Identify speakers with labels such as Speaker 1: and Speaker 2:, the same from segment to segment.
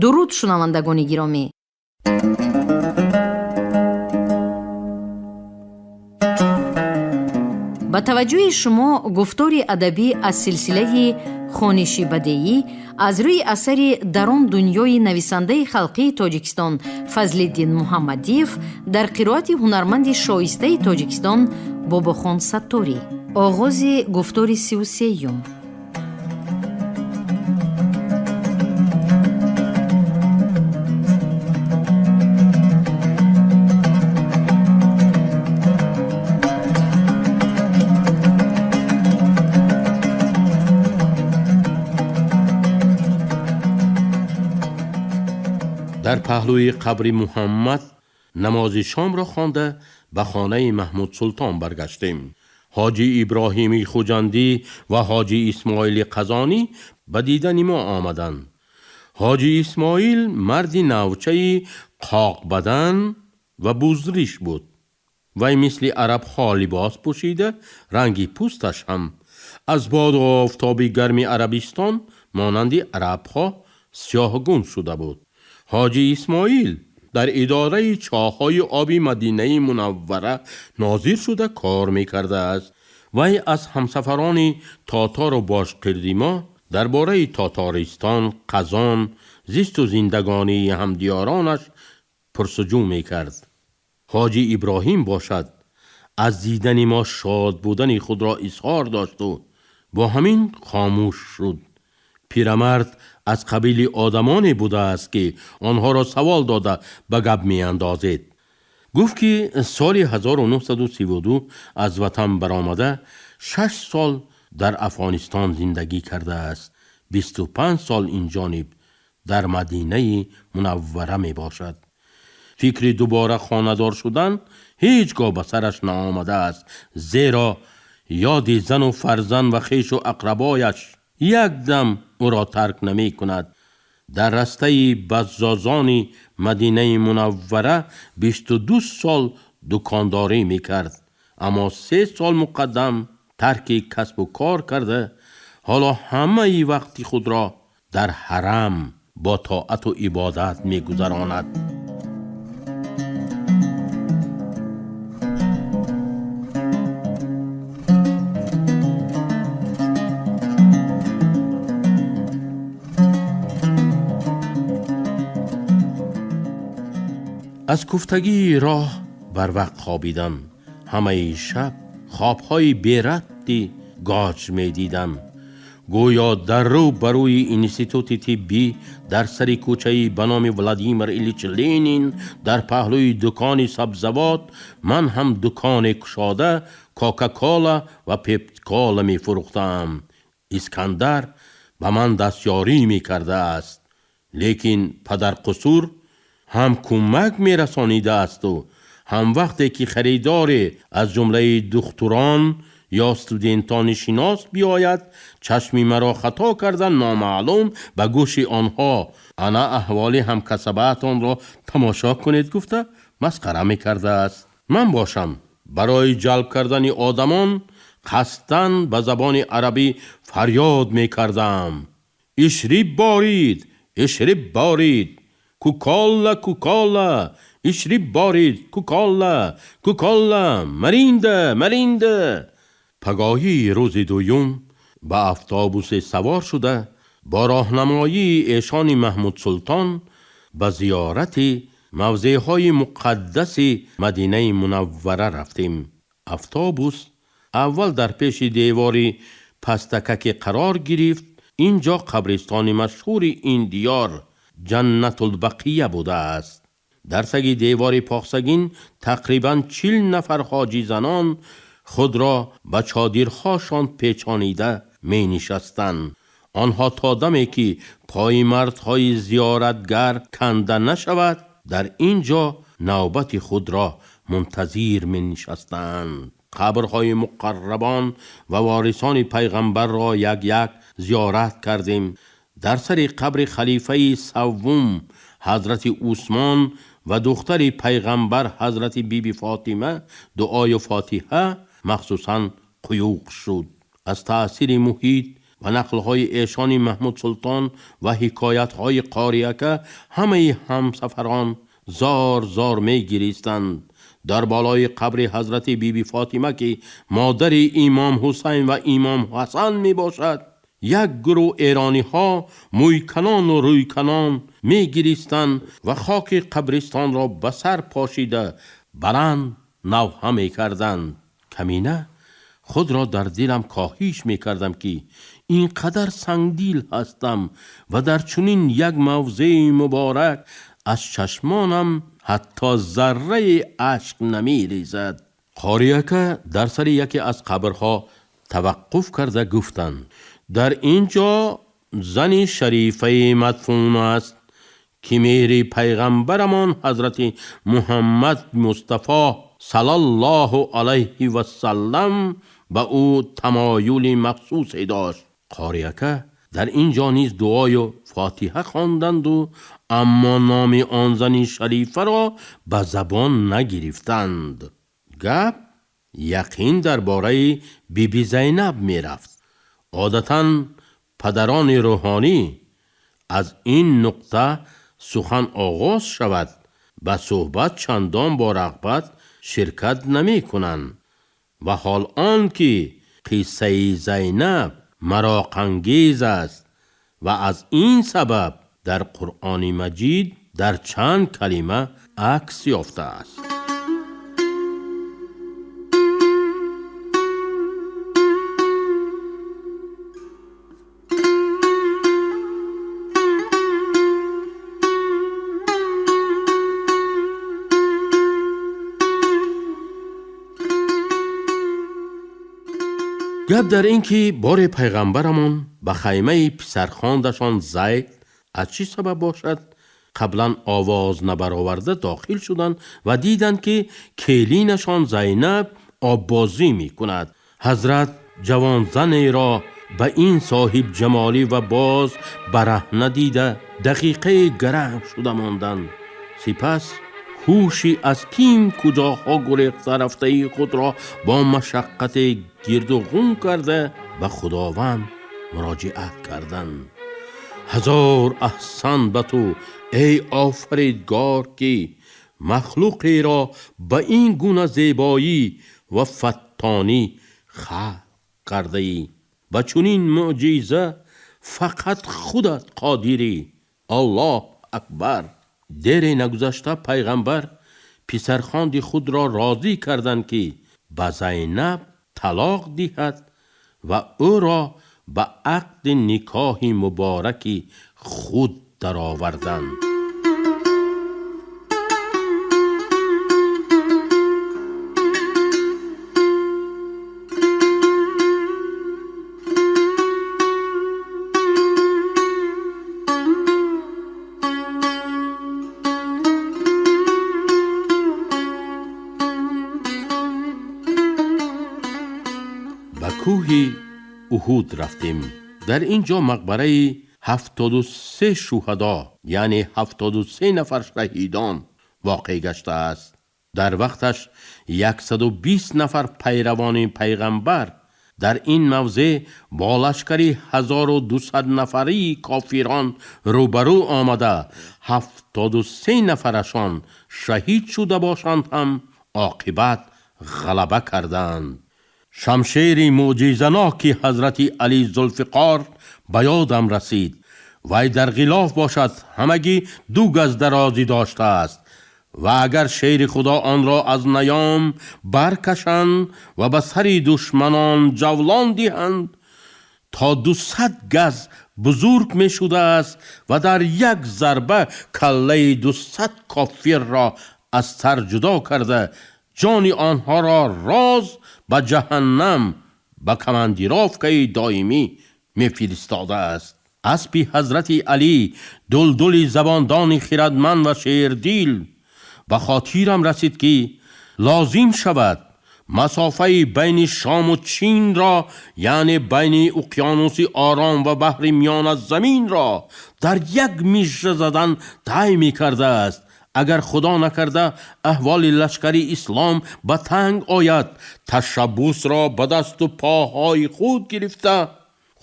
Speaker 1: درود شنوندگان گرامی. با توجه شما گفتاری ادبی از سلسله خوانشی بدیعی از روی اثر در آن دنیای نویسنده خلقی تاجیکستان فضل‌الدین محمدیف در قرائت هنرمند شایسته تاجیکستان باباخان ستاری. آغاز گفتار 33.
Speaker 2: در پهلوی قبر محمد نماز شام را خوانده به خانه محمود سلطان برگشتیم. حاجی ابراهیمی خوجندی و حاجی اسماعیل قزانی به دیدن ما آمدند. حاجی اسماعیل مردی نوچه قاق بدن و بزریش بود. وی مثل عرب ها لباس پوشیده، رنگی پوستش هم از باد و آفتاب گرم عربستان مانند عرب ها سیاهگون شده بود. حاجی اسماعیل در اداره چاهای آبی مدینه منوره ناظر شده کار میکرده است. وی از همسفران تاتار و باشقردیما درباره تاتارستان، قزان، زیست و زندگانی همدیارانش پرسجو میکرد. حاجی ابراهیم باشد از دیدن ما شاد بودن خود را اظهار داشت و با همین خاموش شد. پیرمرد از قبیل آدمانی بوده است که آنها را سوال داده به گپ می اندازید. گفت که سال 1932 از وطن برآمده 6 سال در افغانستان زندگی کرده است. 25 سال این جانب در مدینه منوره می باشد. فکر دوباره خانه‌دار شدن هیچگاه به سرش نآمده است، زیرا یاد زن و فرزند و خویش و اقربایش یک دم او را ترک نمی کند. در رسته بزازان مدینه منوره 22 سال دکانداری می کرد، اما 3 سال مقدم ترک کسب و کار کرده. حالا همه وقتی خود را در حرم با طاعت و عبادت می گذراند. از کوفتگی راه بر وقت خوابیدم. همه شب خوابهای بی‌ردی گاج می دیدم. گویا در رو بروی انستیتوت طبی در سر کوچه به نام ولادیمیر ایلیچ لنین در پهلوی دکان سبزوات من هم دکان کشاده کوکاکولا و پپسیکولا می فروختم. اسکندر به من دستیاری می کرده است، لیکن پدر قصور هم کمک می رسانیده است و هم وقتی که خریدار از جمله دختران یا استودنتان شناس بیاید چشمی مرا خطا کردن نامعلوم به گوش آنها انا احوال هم کسبتان را تماشا کنید گفته مسخره می کرده است. من باشم برای جلب کردن آدمان قصداً به زبان عربی فریاد می کردم: اشرب بارید، اشرب بارید، کوکالا کوکالا، اشرب بارید، کوکالا کوکالا، مرینده مرینده. پگاهی روز دوم به افطابوس سوار شده با راهنمایی ایشان محمود سلطان به زیارت موضعهای مقدس مدینه منوره رفتیم. افطابوس اول در پیش دیواری پستکک قرار گرفت. اینجا قبرستان مشهور این دیار جنت البقیه بوده است. در سگ دیوار پاکسگین تقریباً 40 نفر حاجی زنان خود را به چادرهاشان پیچانیده می نشستند. آنها تا دمی که پای مردهای زیارتگر کنده نشود در اینجا نوبت خود را منتظر می نشستند. قبرهای مقربان و وارثان پیغمبر را یک یک زیارت کردیم. در سر قبر خلیفه سوم حضرت عثمان و دختر پیغمبر حضرت بیبی فاطمه دعای فاتحه مخصوصاً قیوق شد. از تأثیر محیط و نقل‌های ایشان محمود سلطان و حکایت‌های قاریه همه همسفران زار زار می گریستند. در بالای قبر حضرت بیبی فاطمه که مادر امام حسین و امام حسن می باشد، یک گروه ایرانی ها مویکنان و رویکنان می گریستند و خاک قبرستان را به سر پاشیده بلند نوحه می کردند. کمینه خود را در دلم کاهش می کردم که اینقدر سنگدل هستم و در چنین یک موضع مبارک از چشمانم حتی ذره اشک نمی ریزد. قاریه که در سر یکی از قبرها توقف کرده گفتند در اینجا زنی شریفه مدفون است که مهر پیغمبرمان حضرت محمد مصطفی صلی الله علیه و سلم به او تمایل مخصوصی داشت. قاریه که در اینجا نیز دعای و فاتحه خواندند و اما نام آن زن شریفه را به زبان نگرفتند. گپ یقین درباره بیبی زینب می رفت. عادتاً پدران روحانی از این نقطه سخن آغاز شود به صحبت چندان با رغبت شرکت نمی کنند و حال آن که قصه زینب مراق انگیز است و از این سبب در قرآن مجید در چند کلمه عکس یافته است. گپ در این که بار پیغمبرمون به خیمه پسرخواندشان زید از چی سبب باشد قبلا آواز نبرآورده داخل شدند و دیدند که کلینشان زینب آبازی می کند. حضرت جوان زنی را به این صاحب جمالی و باز برهنه دیده دقیقه گرم شده ماندند. سپس هوشی از کیم کجاها گریخته رفته خود را با مشقت گرد و خون کرده به خداوند مراجعت کردند. هزار احسان به تو ای آفریدگار که مخلوقی را به این گونه زیبایی و فتانی خلق کرده ای. به چنین معجزه فقط خودت قادری. الله اکبر. دیر نگذشته پیغمبر پسرخواند خود را راضی کردند که به زینب طلاق دهد و او را به عقد نکاح مبارکی خود درآوردند. کوه احد رفتیم. در اینجا مقبره 73 شهدا یعنی 73 نفر شهیدان واقع گشته است. در وقتش 120 نفر پیروان پیغمبر در این موضع با لشکری 1200 نفری کافران روبرو آمده 73 نفرشان شهید شده باشند هم عاقبت غلبه کردند. شمشیر معجزه‌ناک حضرت علی ذوالفقار به یادم رسید. وی در غلاف باشد همگی 2 گز درازی داشته است و اگر شیر خدا آن را از نیام برکشند و به سر دشمنان جولان دهند تا 200 گز بزرگ می شده است و در یک ضربه کله 200 کافر را از سر جدا کرده جان آنها را راز به جهنم به کمندیرافکه دائمی می فرستاده است. اسب حضرت علی دلدل زباندان خردمند و شیردل به خاطرم رسید که لازم شود مسافه بین شام و چین را یعنی بین اقیانوس آرام و بحر میان از زمین را در یک میشه زدن طی می کرده است. اگر خدا نکرده احوال لشکری اسلام به تنگ آید، تشبوس را به دست و پاهای خود گرفته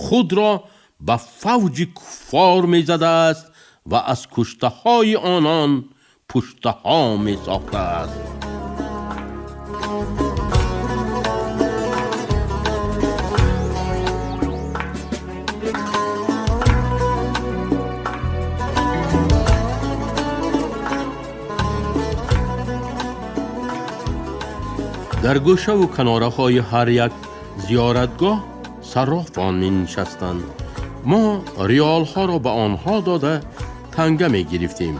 Speaker 2: خود را به فوج کفار می زده است و از کشته های آنان پشته ها می ساخته است. در گوشه و کناره های هر یک زیارتگاه صرافان می نشستند. ما ریال ها را به آنها داده تنگه می گرفتیم.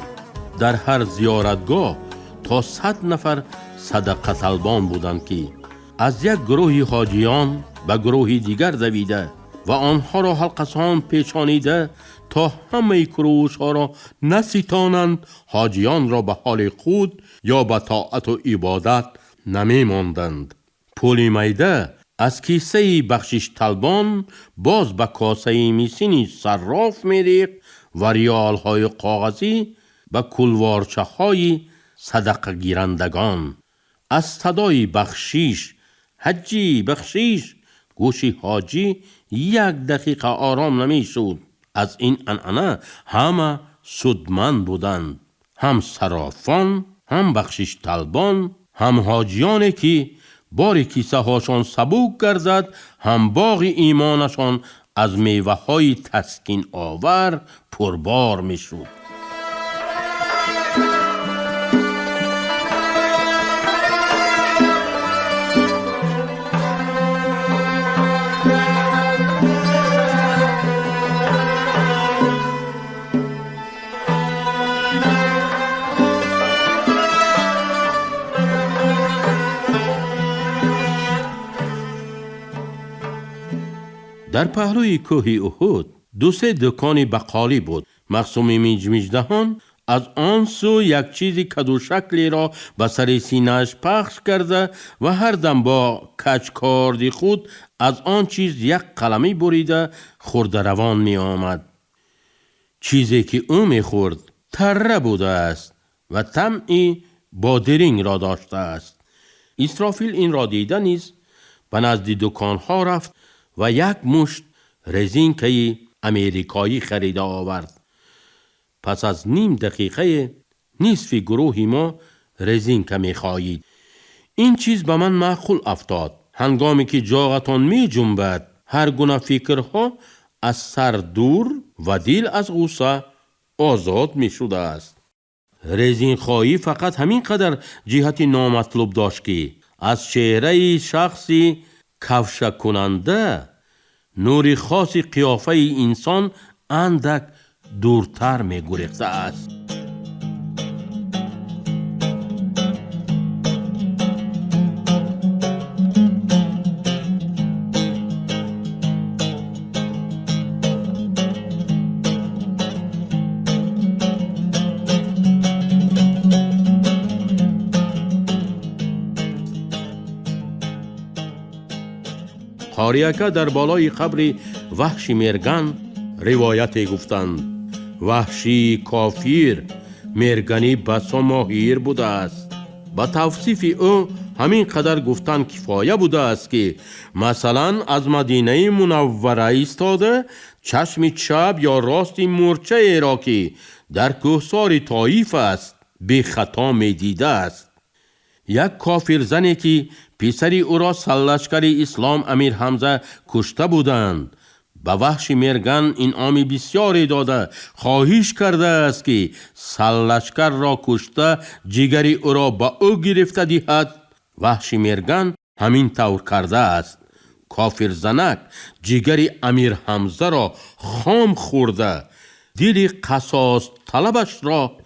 Speaker 2: در هر زیارتگاه تا 100 نفر صدقه طلبان بودند که از یک گروه حاجیان به گروه دیگر دویده و آنها را حلقه‌سان پیچانیده تا همه کروش ها را نستانند، حاجیان را به حال خود یا به طاعت و عبادت نمی ماندند. پول میده از کیسه بخشش طلبان باز به کاسه میسینی صراف می‌ریخت و ریال های کاغذی به کلوارچه های صدقه گیرندگان. از صدای بخشیش، حجی بخشیش، گوشی حاجی 1 دقیقه آرام نمی شد. از این عنعنه همه سودمند بودند، هم صرافان، هم بخشش طلبان، هم حاجیانی که بار کیسه هاشان سبوک گردد، هم باغ ایمانشان از میوه های تسکین آور پربار می شد. در پهلوی کوه احد 2-3 دکان بقالی بود. مخصوم میجدهان از آن سو یک چیزی کدو شکلی را به سر سینه‌اش پخش کرده و هر دم با کچکاردی خود از آن چیز 1 قلمی بریده خورده روان می آمد. چیزی که او می خورد تره بوده است و طعمی بادرینگ را داشته است. اسرافیل این را دیده نیز به نزد دکان ها رفت و 1 مشت رزینکه امریکایی خریده آورد. پس از نیم دقیقه نصف گروه ما رزینکه می خواهید. این چیز به من معقول افتاد. هنگامی که جاغتان می جنبد، هر گونه فکرها از سر دور و دل از غصه آزاد می شده است. رزین خواهی فقط همین قدر جهت نامطلوب داشت که از چهره شخصی کفش کننده نور خاص قیافه انسان اندک دورتر می گریخته است. قاریکه در بالای قبر وحشی مرگن روایتی گفتند. وحشی کافیر مرگنی بسا ماهیر بوده است. با توصیف او همین قدر گفتن کفایه بوده است که مثلا از مدینه منوره ایستاده چشم چپ یا راست مورچه را که در کوهسار طائف است به خطا می دیده است. 1 کافر زنی که پسری او را سرلشکر اسلام امیر حمزه کشته بودند به وحشی مرگن انعام بسیاری داده خواهش کرده است که سرلشکر را کشته جگر او را به او گرفته دهد. وحشی مرگن همین طور کرده است. کافر زنک جگر امیر حمزه را خام خورده دل قصاص طلبش را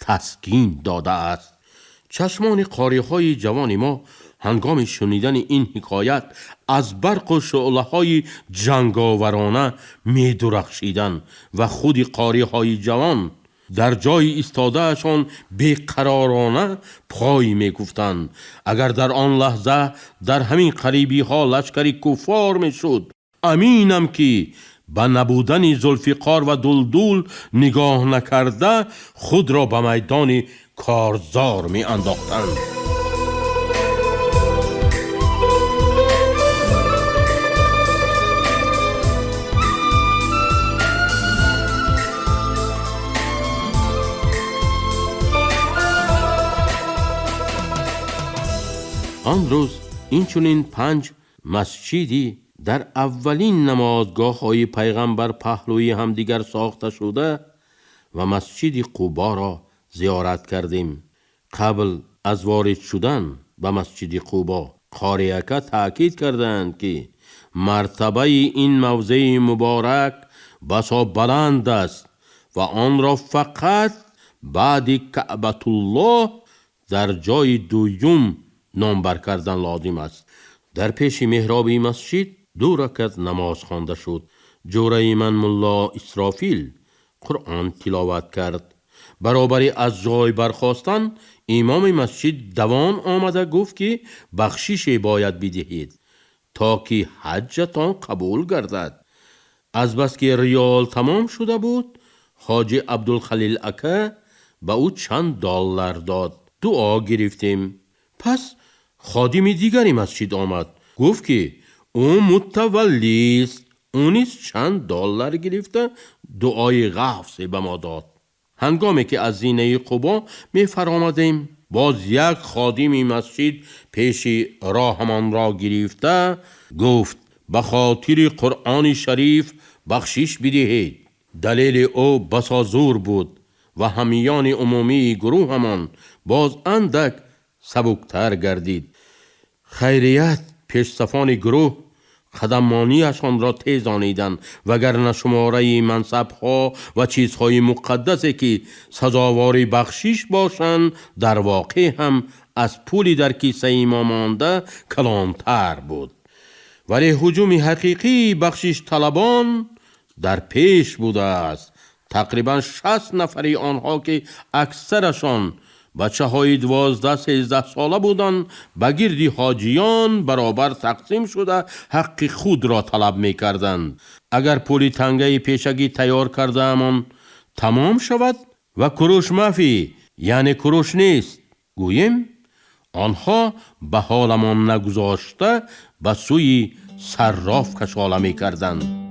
Speaker 2: تسکین داده است. چشمان قاری‌های جوان ما هنگام شنیدن این حکایت از برق و شعله‌های جنگاورانه می درخشیدند و خود قاری‌های جوان در جای ایستادهشان بیقرارانه پای می گفتند. اگر در آن لحظه در همین قریبی ها لشکری کفار می شد، امینم که به نبودن ذوالفقار و دلدول نگاه نکرده خود را به میدان کارزار می انداختند. آن روز اینچنین 5 مسجدی در اولین نمازگاه های پیغمبر پهلوی همدیگر ساخته شده و مسجد قبا را زیارت کردیم. قبل از وارد شدن به مسجد قبا قاری‌ها تأکید کردند که مرتبه این موضع مبارک بسا بلند است و آن را فقط بعد کعبة الله در جای دوم نامبر کردن لازم است. در پیش محراب مسجد 2 رکعت نماز خوانده شد. جوره من ملا اسرافیل قرآن تلاوت کرد. برابری از جای برخاستن امام مسجد دوان آمده گفت که بخشش باید بدهید تا که حجتان قبول گردد. از بس که ریال تمام شده بود حاجی عبدالخلیل اکا به او چند دلار داد. دعا گرفتیم. پس خادم دیگری مسجد آمد گفت که او متولی است. او نیز چند دلار گرفته دعای غفص به ما داد. هنگامی که از زینه قبا می فرآمدیم باز یک خادم مسجد پیش راهمان را گرفته گفت به خاطر قرآن شریف بخشش بدهید. دلیل او بسا زور بود و همیان عمومی گروهمان باز اندک سبکتر گردید. خیریت پیشصفان گروه خدمانیشان را تیزانیدند وگرنه شماره منصبها و چیزهای مقدسی که سزاوار بخشش باشند در واقع هم از پولی در کیسه ما مانده کلانتر بود. ولی هجوم حقیقی بخشش طلبان در پیش بوده است. تقریبا 60 نفری آنها که اکثرشان بچه های 12-13 ساله بودند به گردی حاجیان برابر تقسیم شده حق خود را طلب می کردند. اگر پولی تنگه پیشگی تیار کرده امان تمام شود و کروش مفی یعنی کروش نیست گوییم آنها به حالمان نگذاشته به سوی صراف کشاله می کردند.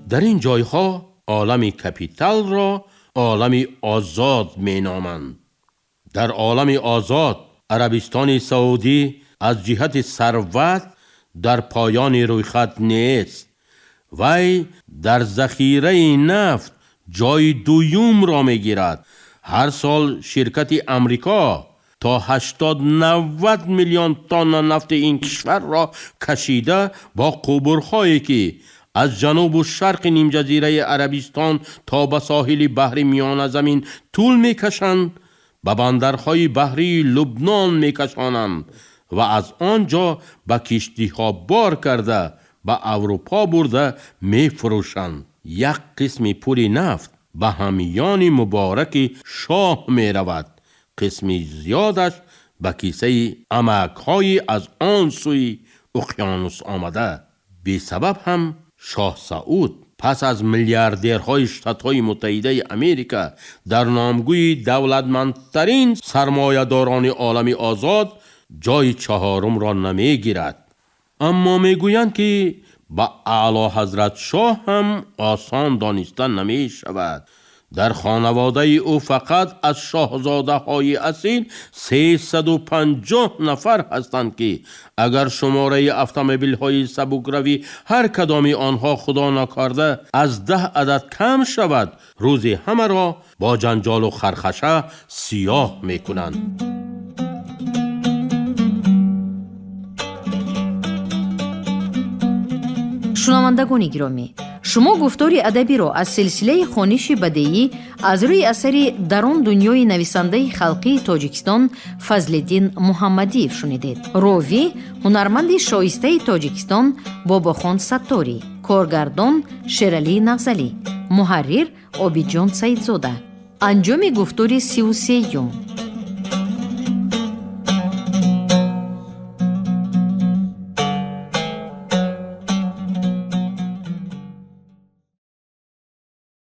Speaker 2: در این جایها عالم کپیتال را عالم آزاد می نامند. در عالم آزاد عربستان سعودی از جهت ثروت در پایان رویخط نیست. وی در ذخیره نفت جای دوم را می گیرد. هر سال شرکت امریکا تا 80-90 میلیون تن نفت این کشور را کشیده با قبرهایی که از جنوب و شرق نیم جزیره عربستان تا به ساحل بحر میانه زمین طول میکشند به بندرهای بحری لبنان میکشانند و از آنجا به کشتی ها بار کرده به اروپا برده میفروشند. یک قسم پول نفت به همیان مبارک شاه میرود، قسم زیادش به کیسه امک‌های از آن سوی اقیانوس آمده. بی سبب هم شاه سعود پس از میلیاردرهای ایالات متحده امریکا در نامگوی دولتمندترین سرمایه‌داران عالم آزاد جای 4 را نمیگیرد. اما میگویند که با اعلی حضرت شاه هم آسان دانستن نمی شود. در خانواده او فقط از شاهزاده های اصیل 350 نفر هستند که اگر شماره اتومبیل های سبکروی هر کدام آنها خدا نکرده از 10 عدد کم شود روزی همه را با جنجال و خرخشه سیاه می کنند.
Speaker 1: شنوندگان گرامی، شما گفتاری ادبی را از سلسله خوانش بدیعی از روی اثر درون دنیای نویسنده خلقی تاجیکستان فضلالدین محمدیف شنیدید. راوی هنرمند شایسته تاجیکستان باباخان ستاری، کارگردان شیرالی نغزلی، محرر عابدجان سیدزاده. انجام گفتاری 33